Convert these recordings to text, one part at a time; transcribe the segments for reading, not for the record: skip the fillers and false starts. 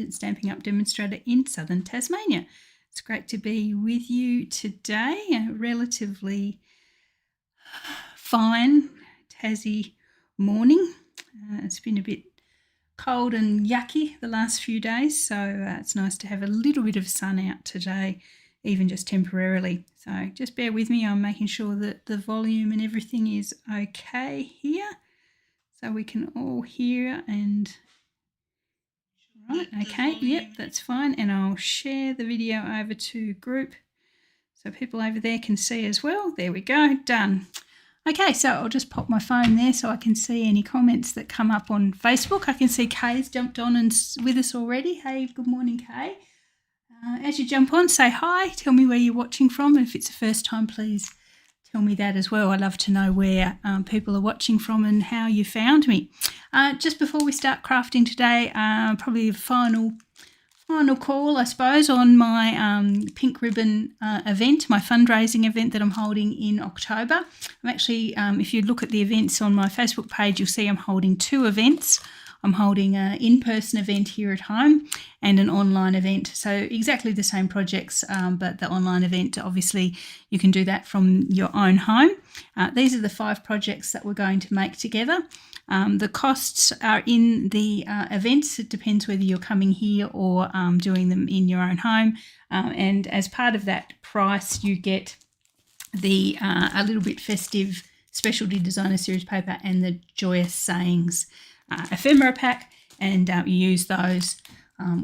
independent Stampin' Up! Demonstrator in southern Tasmania. It's great to be with you today. A relatively fine Tassie morning. It's been a bit cold and yucky the last few days, so it's nice to have a little bit of sun out today, even just temporarily. So just bear with me, I'm making sure that the volume and everything is okay here so we can all hear. And right, okay, yep, that's fine, and I'll share the video over to group so people over there can see as well. There we go, done. Okay, so I'll just pop my phone there so I can see any comments that come up on Facebook. I can see Kay's jumped on and with us already. Hey, good morning, Kay. As you jump on, say hi, tell me where you're watching from, and if it's the first time, please tell me that as well. I love to know where people are watching from and how you found me. Just before we start crafting today, probably a final call, I suppose, on my Pink Ribbon event, my fundraising event that I'm holding in October. I'm actually, if you look at the events on my Facebook page, you'll see I'm holding two events. I'm holding an in-person event here at home and an online event. So exactly the same projects, but the online event, obviously, you can do that from your own home. These are the 5 projects that we're going to make together. The costs are in the events. It depends whether you're coming here or doing them in your own home. And as part of that price, you get the A Little Bit Festive Specialty Designer Series paper and the Joyous Sayings ephemera pack, and you use those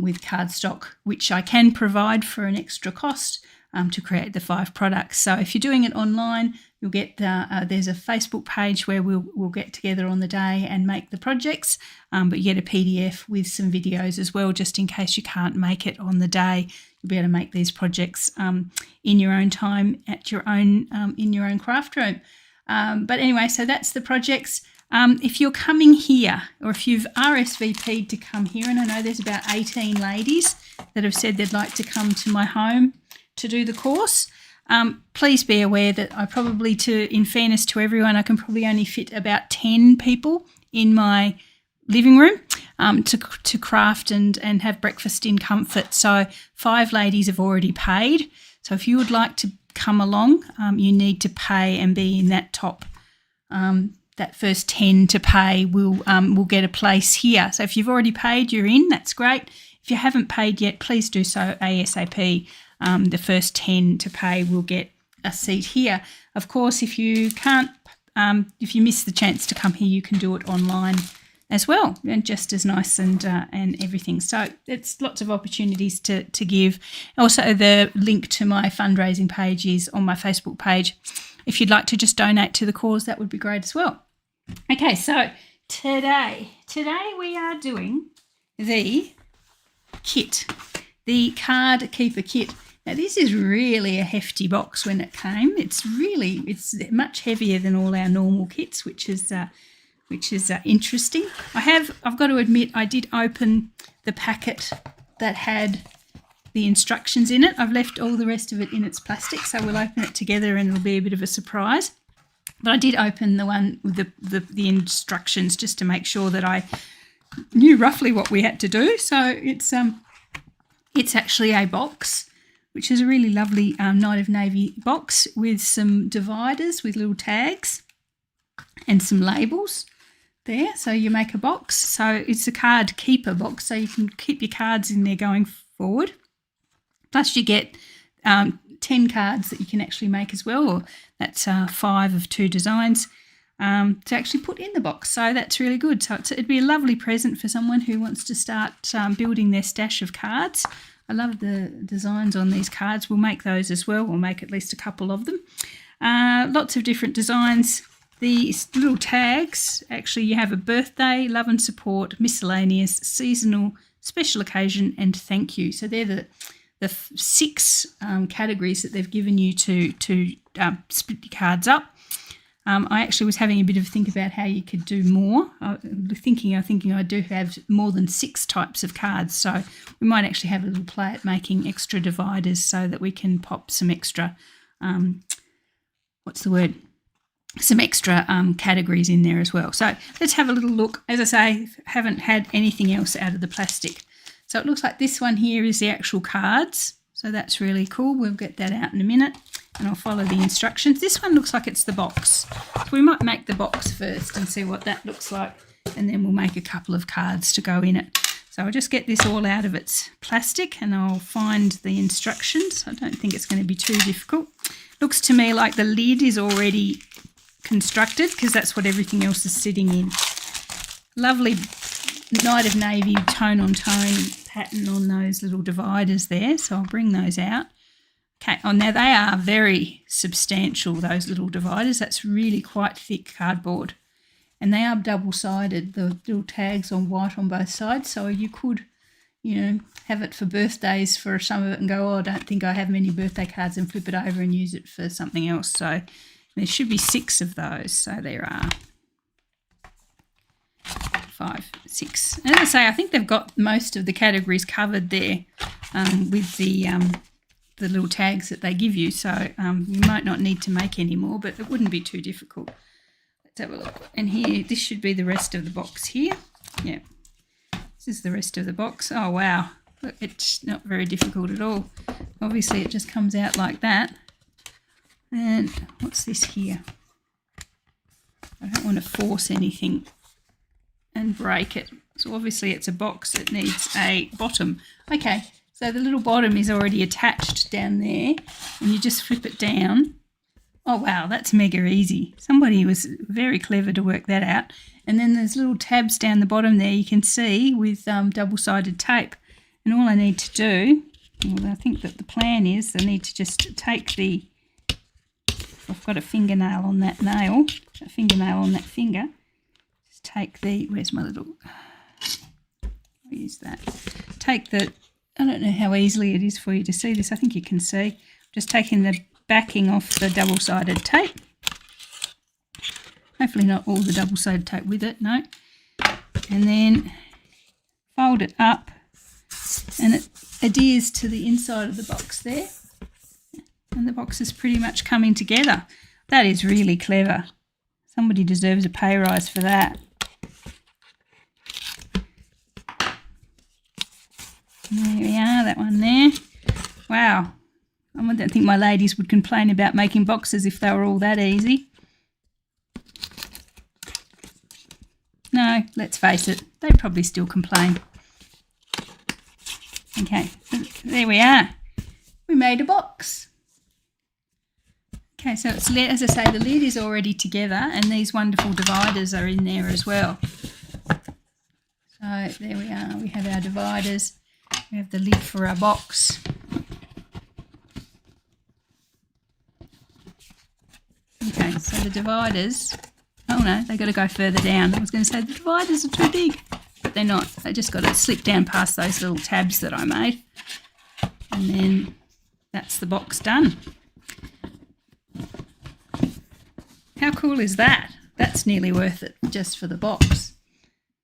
with cardstock, which I can provide for an extra cost to create the 5 products. So if you're doing it online, you'll get there's a Facebook page where we'll get together on the day and make the projects, but you get a PDF with some videos as well, just in case you can't make it on the day. You'll be able to make these projects in your own time at your own in your own craft room. But anyway, so that's the projects. If you're coming here, or if you've RSVP'd to come here, and I know there's about 18 ladies that have said they'd like to come to my home to do the course, please be aware that I probably, in fairness to everyone, I can probably only fit about 10 people in my living room to craft and have breakfast in comfort. So 5 ladies have already paid. So if you would like to come along, you need to pay and be in that top that first 10 to pay will get a place here. So if you've already paid, you're in. That's great. If you haven't paid yet, please do so ASAP. The first 10 to pay will get a seat here. Of course, if you can't, if you miss the chance to come here, you can do it online as well, and just as nice and everything. So it's lots of opportunities to give. Also, the link to my fundraising page is on my Facebook page. If you'd like to just donate to the cause, that would be great as well. Okay, so today we are doing the kit, the Card Keeper kit. Now this is really a hefty box when it came. It's much heavier than all our normal kits, which is interesting. I've got to admit, I did open the packet that had the instructions in it. I've left all the rest of it in its plastic, so we'll open it together and it'll be a bit of a surprise. But I did open the one with the instructions just to make sure that I knew roughly what we had to do. So it's actually a box, which is a really lovely Night of Navy box with some dividers with little tags and some labels there. So you make a box. So it's a card keeper box, so you can keep your cards in there going forward. Plus you get 10 cards that you can actually make as well, or that's 5 of 2 designs to actually put in the box. So that's really good. So it'd be a lovely present for someone who wants to start building their stash of cards. I love the designs on these cards. We'll make those as well. We'll make at least a couple of them. Lots of different designs. These little tags, actually you have a birthday, love and support, miscellaneous, seasonal, special occasion, and thank you. So they're the 6 categories that they've given you to split your cards up. I actually was having a bit of a think about how you could do more. I'm thinking I do have more than 6 types of cards, so we might actually have a little play at making extra dividers so that we can pop some extra, some extra categories in there as well. So let's have a little look. As I say, haven't had anything else out of the plastic. So it looks like this one here is the actual cards. So that's really cool. We'll get that out in a minute and I'll follow the instructions. This one looks like it's the box. So we might make the box first and see what that looks like, and then we'll make a couple of cards to go in it. So I'll just get this all out of its plastic and I'll find the instructions. I don't think it's going to be too difficult. Looks to me like the lid is already constructed because that's what everything else is sitting in. Lovely Night of Navy tone on tone pattern on those little dividers there, so I'll bring those out. Okay, oh, now they are very substantial, those little dividers. That's really quite thick cardboard, and they are double-sided. The little tags on white on both sides, so you could, you know, have it for birthdays for some of it and go, oh, I don't think I have many birthday cards, and flip it over and use it for something else. So there should be 6 of those, so there are 5, 6. As I say, I think they've got most of the categories covered there with the little tags that they give you. So you might not need to make any more, but it wouldn't be too difficult. Let's have a look. And here, this should be the rest of the box here. Yeah, this is the rest of the box. Oh, wow. Look, it's not very difficult at all. Obviously, it just comes out like that. And what's this here? I don't want to force anything and break it. So obviously it's a box that needs a bottom. Okay, so the little bottom is already attached down there and you just flip it down. Oh wow, that's mega easy. Somebody was very clever to work that out. And then there's little tabs down the bottom there you can see with double-sided tape. And all I need to do, well, I think that the plan is I need to just take the, I've got a fingernail on that nail, a fingernail on that finger. Take the, where's my little, I'll use that. Take the, I don't know how easily it is for you to see this. I think you can see. Just taking the backing off the double-sided tape. Hopefully not all the double-sided tape with it, no. And then fold it up and it adheres to the inside of the box there. And the box is pretty much coming together. That is really clever. Somebody deserves a pay rise for that. There we are, that one there. Wow. I don't think my ladies would complain about making boxes if they were all that easy. No, let's face it, they'd probably still complain. Okay, there we are. We made a box. Okay, so it's, as I say, the lid is already together and these wonderful dividers are in there as well. So there we are, we have our dividers, we have the lid for our box. Okay, so the dividers, oh no, they've got to go further down. I was going to say the dividers are too big, but they're not. They just got to slip down past those little tabs that I made. And then that's the box done. How cool is that? That's nearly worth it just for the box.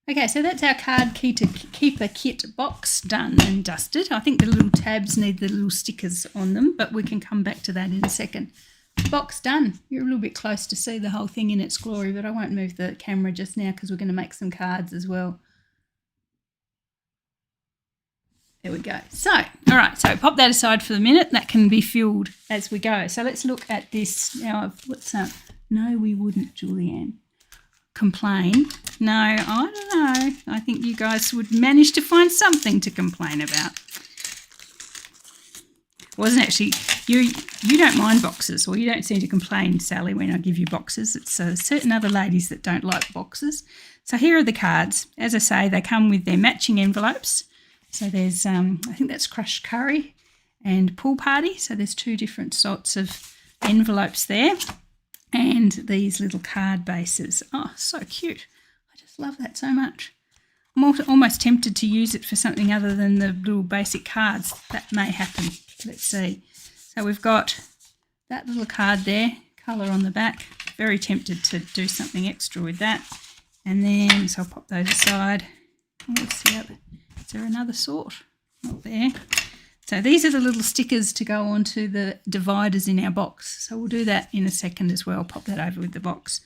Okay, so that's our card keeper kit box done and dusted. I think the little tabs need the little stickers on them, but we can come back to that in a second. Box done. You're a little bit close to see the whole thing in its glory, but I won't move the camera just now because we're going to make some cards as well. There we go. So, all right, so pop that aside for the minute. That can be filled as we go. So let's look at this. Now, what's up? No, we wouldn't, Julianne. Complain? No, I don't know. I think you guys would manage to find something to complain about. It wasn't actually, you don't mind boxes, or you don't seem to complain, Sally, when I give you boxes. It's certain other ladies that don't like boxes. So here are the cards. As I say, they come with their matching envelopes. So there's, I think that's crushed curry and pool party. So there's 2 different sorts of envelopes there. And these little card bases. Oh, so cute. I just love that so much. I'm almost tempted to use it for something other than the little basic cards. That may happen. Let's see. So we've got that little card there, colour on the back. Very tempted to do something extra with that. And then, so I'll pop those aside. What's the other? Is there another sort? Not there. So these are the little stickers to go onto the dividers in our box. So we'll do that in a second as well. Pop that over with the box.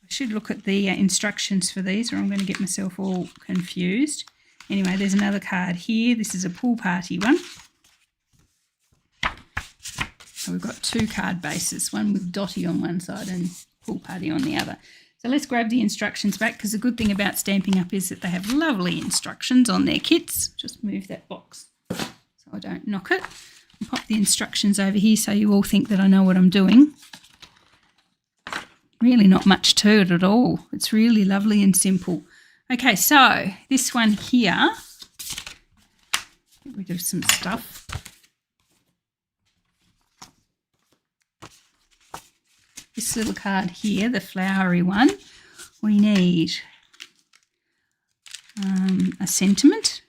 I should look at the instructions for these or I'm going to get myself all confused. Anyway, there's another card here. This is a pool party one. So we've got 2 card bases, one with Dotty on one side and pool party on the other. So let's grab the instructions back, because the good thing about Stampin' Up! Is that they have lovely instructions on their kits. Just move that box so I don't knock it. I'll pop the instructions over here so you all think that I know what I'm doing. Really not much to it at all. It's really lovely and simple. Okay, so this one here, get rid of some stuff. This little card here, the flowery one, we need a sentiment.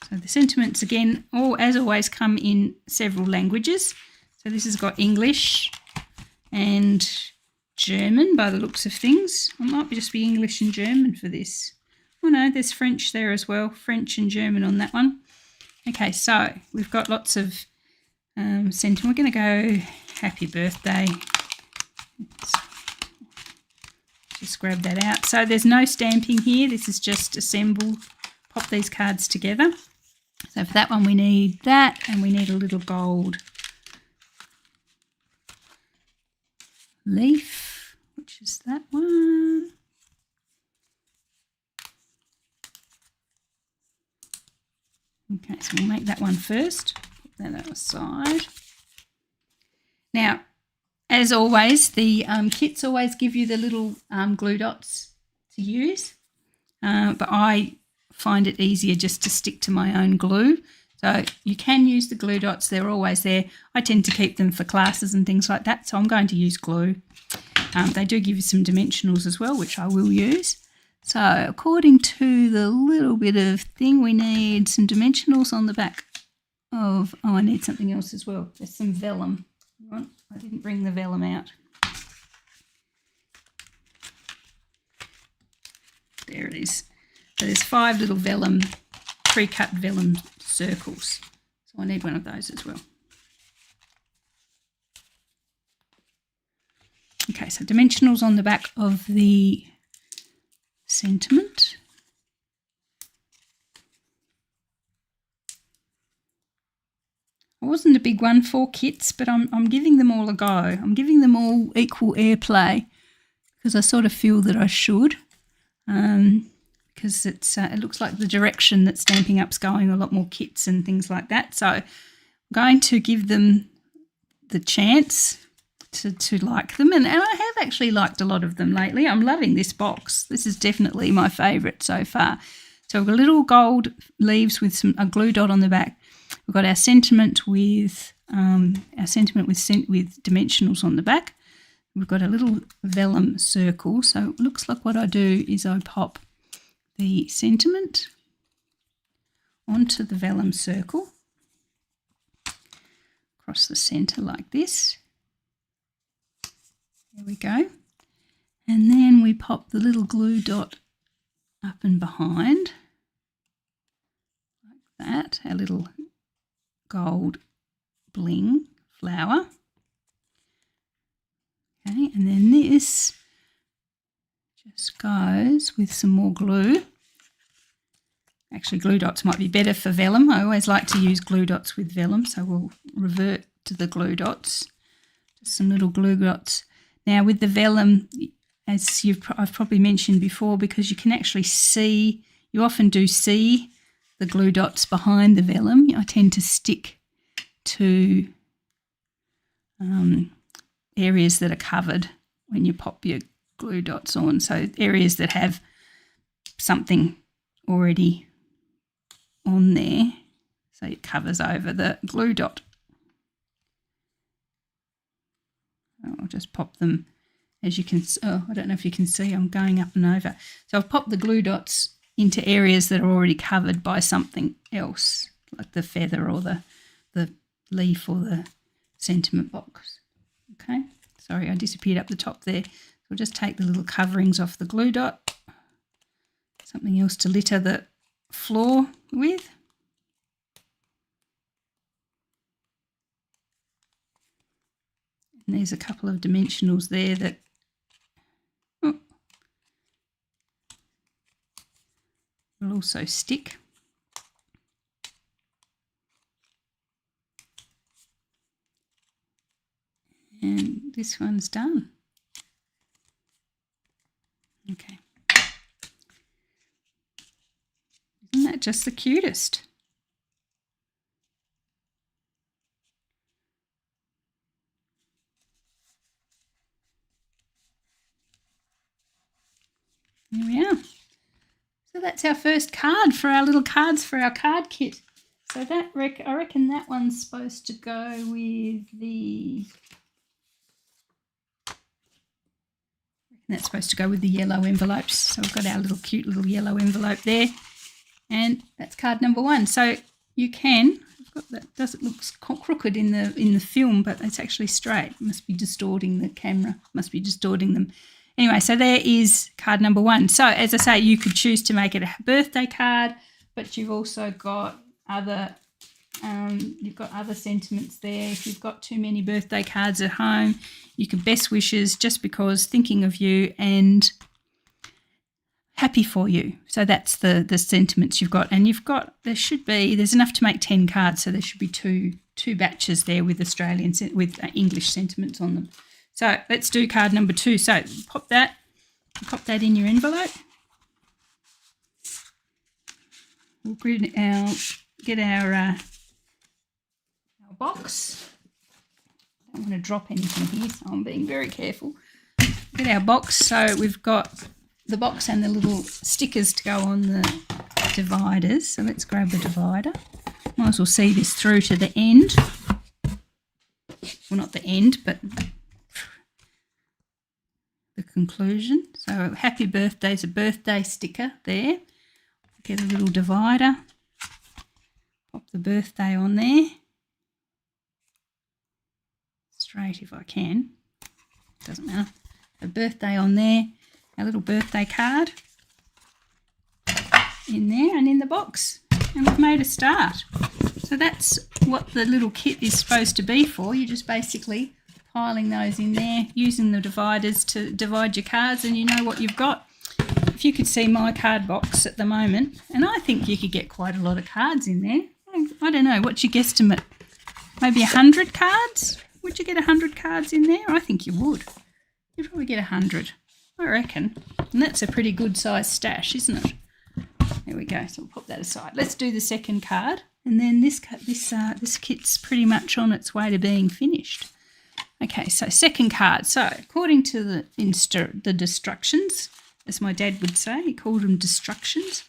So the sentiments, again, as always, come in several languages. So this has got English and German by the looks of things. It might just be English and German for this. Oh no, there's French there as well, French and German on that one. Okay, so we've got lots of sentiment. We're going to go happy birthday. Just grab that out. So there's no stamping here. This is just assemble, pop these cards together. So for that one we need that, and we need a little gold leaf, which is that one. Okay, so we'll make that one first. Put that aside. Now, as always, the kits always give you the little glue dots to use, but I find it easier just to stick to my own glue. So you can use the glue dots, they're always there. I tend to keep them for classes and things like that, so I'm going to use glue. They do give you some dimensionals as well, which I will use. So according to the little bit of thing, we need some dimensionals on the back of, oh, I need something else as well. There's some vellum. I didn't bring the vellum out. There it is. So there's 5 little vellum, pre-cut vellum circles. So I need one of those as well. Okay, so dimensionals on the back of the sentiment. I wasn't a big one for kits, but I'm giving them all a go. I'm giving them all equal airplay because I sort of feel that I should, because it looks like the direction that Stampin' Up's going, a lot more kits and things like that. So I'm going to give them the chance to like them, and I have actually liked a lot of them lately. I'm loving this box. This is definitely my favourite so far. So we've got little gold leaves with a glue dot on the back. We've got our sentiment with dimensionals on the back. We've got a little vellum circle. So it looks like what I do is I pop the sentiment onto the vellum circle across the centre like this. There we go. And then we pop the little glue dot up and behind like that, our little gold bling flower. Okay, and then this just goes with some more glue. Actually, glue dots might be better for vellum. I always like to use glue dots with vellum, so we'll revert to the glue dots. Just some little glue dots. Now with the vellum, as I've probably mentioned before, because you can actually see, you often do see the glue dots behind the vellum. I tend to stick to areas that are covered when you pop your glue dots on. So areas that have something already on there, so it covers over the glue dot. I'll just pop them, as you can, I don't know if you can see, I'm going up and over. So I've popped the glue dots into areas that are already covered by something else, like the feather or the leaf or the sentiment box. Okay, sorry, I disappeared up the top there. So we'll just take the little coverings off the glue dot, something else to litter the floor with. And there's a couple of dimensionals there that will also stick. this one's done. Okay. Isn't that just the cutest? There we are. So that's our first card for our little cards for our card kit. So that I reckon that one's supposed to go with the... That's supposed to go with the yellow envelopes. So we've got our little cute little yellow envelope there. And that's card number 1. So you can... That doesn't look crooked in the film, but it's actually straight. It must be distorting the camera. Must be distorting them. Anyway, so there is card number 1. So as I say, you could choose to make it a birthday card, but you've also got other sentiments there. If you've got too many birthday cards at home, you can best wishes, just because, thinking of you, and happy for you. So that's the sentiments you've got. And there's enough to make 10 cards, so there should be two batches there with English sentiments on them. So let's do card number 2. So pop that in your envelope. We'll get our box. I don't want to drop anything here, so I'm being very careful. Get our box. So we've got the box and the little stickers to go on the dividers. So let's grab the divider. Might as well see this through to the end. Well, not the end, but the conclusion. So happy birthday is a birthday sticker there. Get a little divider. Pop the birthday on there. Straight if I can. Doesn't matter. A birthday on there. Our little birthday card in there and in the box. And we've made a start. So that's what the little kit is supposed to be for. You're just basically piling those in there, using the dividers to divide your cards, and you know what you've got. If you could see my card box at the moment, and I think you could get quite a lot of cards in there. I don't know, what's your guesstimate? Maybe 100 cards? Would you get 100 cards in there? I think you would. You'd probably get 100, I reckon. And that's a pretty good size stash, isn't it? There we go, so we'll put that aside. Let's do the second card, and then this kit's pretty much on its way to being finished. Okay, so second card. So according to the instructions, as my dad would say, he called them destructions.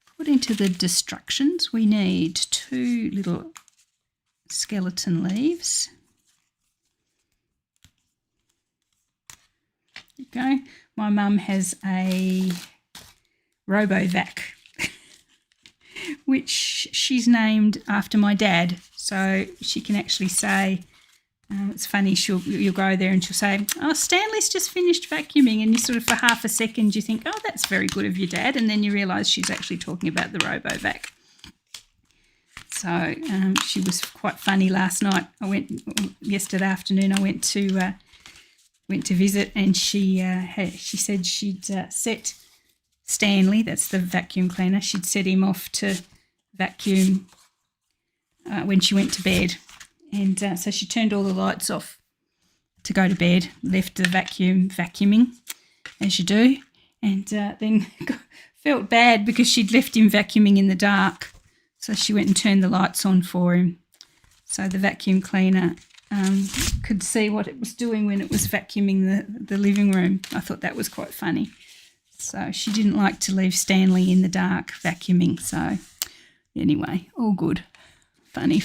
According to the instructions, we need 2 little skeleton leaves. There you go. My mum has a RoboVac, which she's named after my dad. So she can actually say, it's funny, you'll go there and she'll say, oh, Stanley's just finished vacuuming, and you sort of, for half a second, you think, oh, that's very good of your dad, and then you realise she's actually talking about the RoboVac. So she was quite funny last night. Yesterday afternoon, I went to visit, and she said she'd set Stanley, that's the vacuum cleaner, she'd set him off to vacuum when she went to bed. And so she turned all the lights off to go to bed, left the vacuuming, as you do, and then felt bad because she'd left him vacuuming in the dark. So she went and turned the lights on for him. So the vacuum cleaner could see what it was doing when it was vacuuming the living room. I thought that was quite funny. So she didn't like to leave Stanley in the dark vacuuming. So anyway, all good. Funny.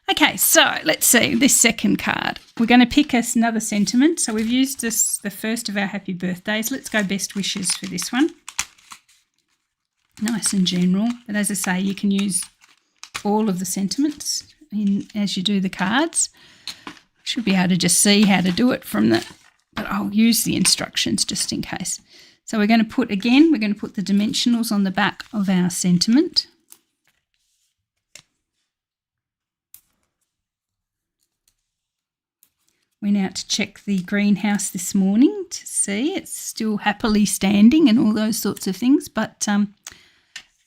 Okay, so let's see this second card. We're going to pick us another sentiment. So we've used this, the first of our happy birthdays. Let's go best wishes for this one. Nice and general. But as I say, you can use all of the sentiments as you do the cards. Should be able to just see how to do it but I'll use the instructions just in case. So we're going to put the dimensionals on the back of our sentiment. Went out to check the greenhouse this morning to see it's still happily standing and all those sorts of things. But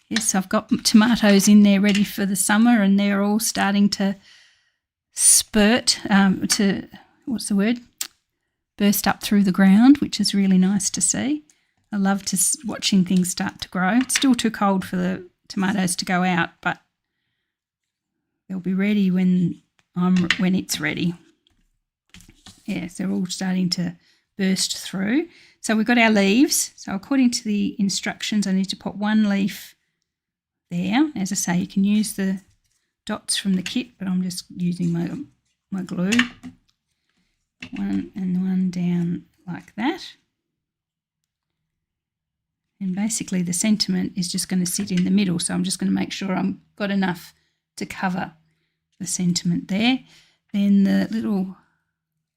yes, I've got tomatoes in there ready for the summer, and they're all starting to spurt, to what's the word? Burst up through the ground, which is really nice to see. I love watching things start to grow. It's still too cold for the tomatoes to go out, but they'll be ready when it's ready. Yes, they're all starting to burst through. So we've got our leaves. So according to the instructions, I need to put one leaf there. As I say, you can use the dots from the kit, but I'm just using my glue. One and one down like that. And basically the sentiment is just going to sit in the middle. So I'm just going to make sure I've got enough to cover the sentiment there. Then the little,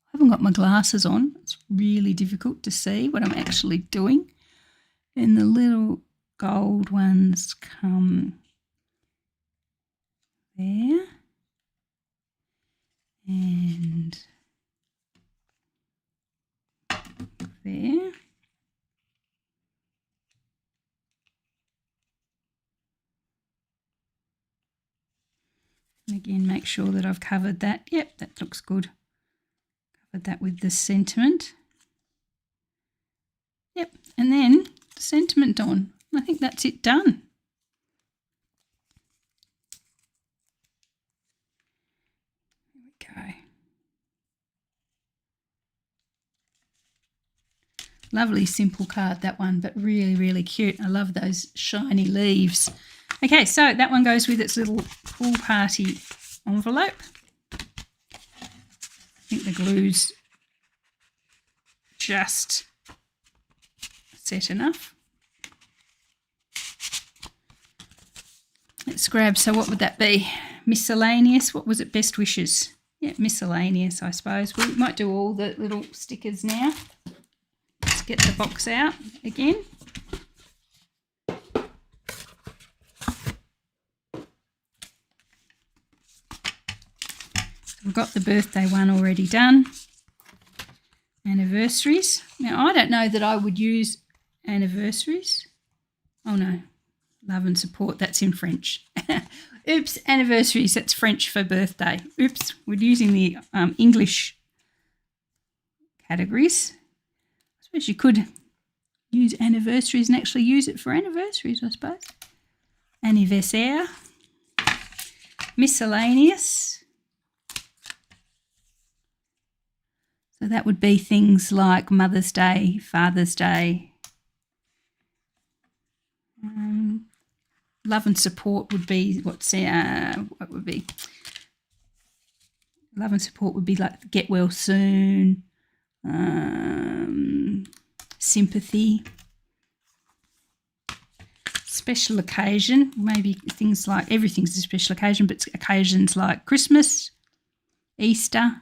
I haven't got my glasses on. It's really difficult to see what I'm actually doing. And the little gold ones come there. And there. And again, make sure that I've covered that. Yep, that looks good. Covered that with the sentiment. Yep, and then the sentiment on. I think that's it done. There we go. Lovely simple card, that one, but really, really cute. I love those shiny leaves. Okay, so that one goes with its little pool party envelope. I think the glue's just set enough. Let's grab, so what would that be? Miscellaneous, what was it? Best wishes. Yeah, miscellaneous, I suppose. We might do all the little stickers now. Let's get the box out again. We've got the birthday one already done. Anniversaries. Now, I don't know that I would use anniversaries. Oh, no. Love and support, that's in French. Oops, anniversaries, that's French for birthday. Oops, we're using the English categories. I suppose you could use anniversaries and actually use it for anniversaries, I suppose. Anniversaire. Miscellaneous. So that would be things like Mother's Day, Father's Day. Love and support would be what would be? Love and support would be like get well soon, sympathy, special occasion, maybe things like everything's a special occasion, but occasions like Christmas, Easter.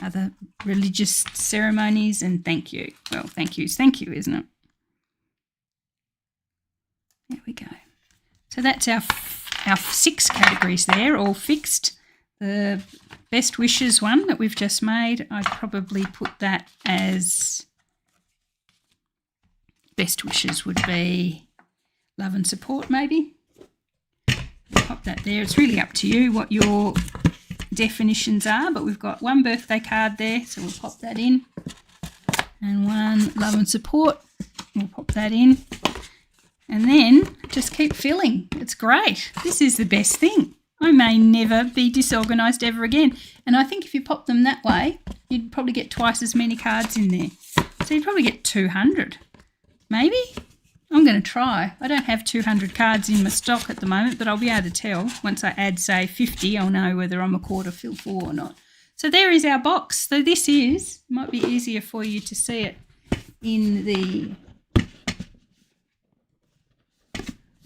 Other religious ceremonies, and thank you. Well, thank you, isn't it? There we go. So that's our 6 categories there, all fixed. The best wishes one that we've just made, I'd probably put that as best wishes would be love and support maybe. Pop that there. It's really up to you what your definitions are, but we've got one birthday card there, so we'll pop that in, and one love and support, we'll pop that in, and then just keep filling. It's great. This is the best thing. I may never be disorganised ever again, and I think if you pop them that way, you'd probably get twice as many cards in there, so you'd probably get 200 maybe. I'm going to try. I don't have 200 cards in my stock at the moment, but I'll be able to tell. Once I add, say, 50, I'll know whether I'm a quarter fill full or not. So there is our box. So this might be easier for you to see it in the...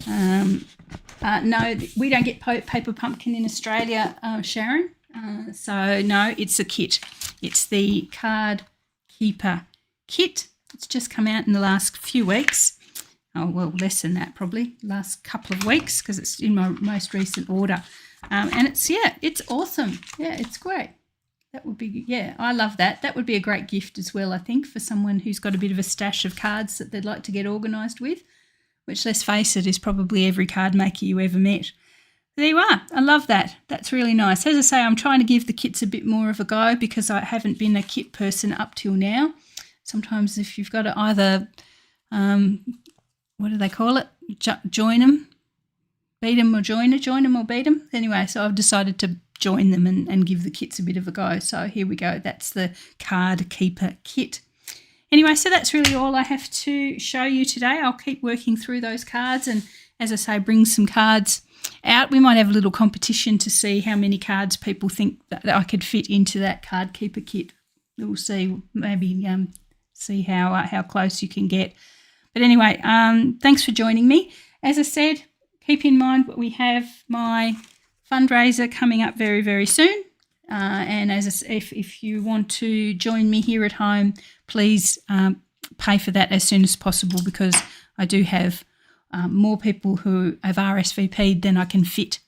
no, we don't get paper pumpkin in Australia, Sharon. So no, it's a kit. It's the Card Keeper kit. It's just come out in the last few weeks. Oh, well, less than that probably, last couple of weeks, because it's in my most recent order. And it's awesome. Yeah, it's great. That would be, I love that. That would be a great gift as well, I think, for someone who's got a bit of a stash of cards that they'd like to get organised with, which, let's face it, is probably every card maker you ever met. There you are. I love that. That's really nice. As I say, I'm trying to give the kits a bit more of a go because I haven't been a kit person up till now. Sometimes if you've got to either, what do they call it? Join them, beat them or join them or beat them. Anyway, so I've decided to join them and give the kits a bit of a go. So here we go. That's the Card Keeper kit. Anyway, so that's really all I have to show you today. I'll keep working through those cards and, as I say, bring some cards out. We might have a little competition to see how many cards people think that I could fit into that Card Keeper kit. We'll see, maybe see how close you can get. But anyway, thanks for joining me. As I said, keep in mind we have my fundraiser coming up very, very soon. And if you want to join me here at home, please pay for that as soon as possible because I do have more people who have RSVP'd than I can fit.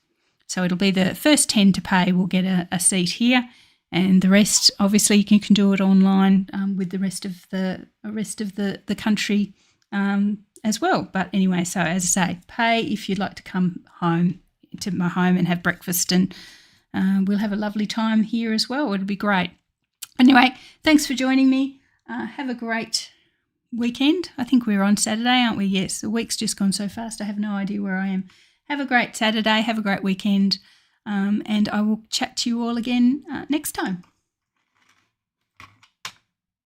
So it'll be the first 10 to pay will get a seat here, and the rest, obviously, you can do it online with the rest of the country as well. But anyway, so as I say, pay if you'd like to come home to my home and have breakfast, and we'll have a lovely time here as well. It'll be great. Anyway, thanks for joining me. Have a great weekend. I think we're on Saturday, aren't we? Yes, the week's just gone so fast. I have no idea where I am. Have a great Saturday. Have a great weekend. And I will chat to you all again next time.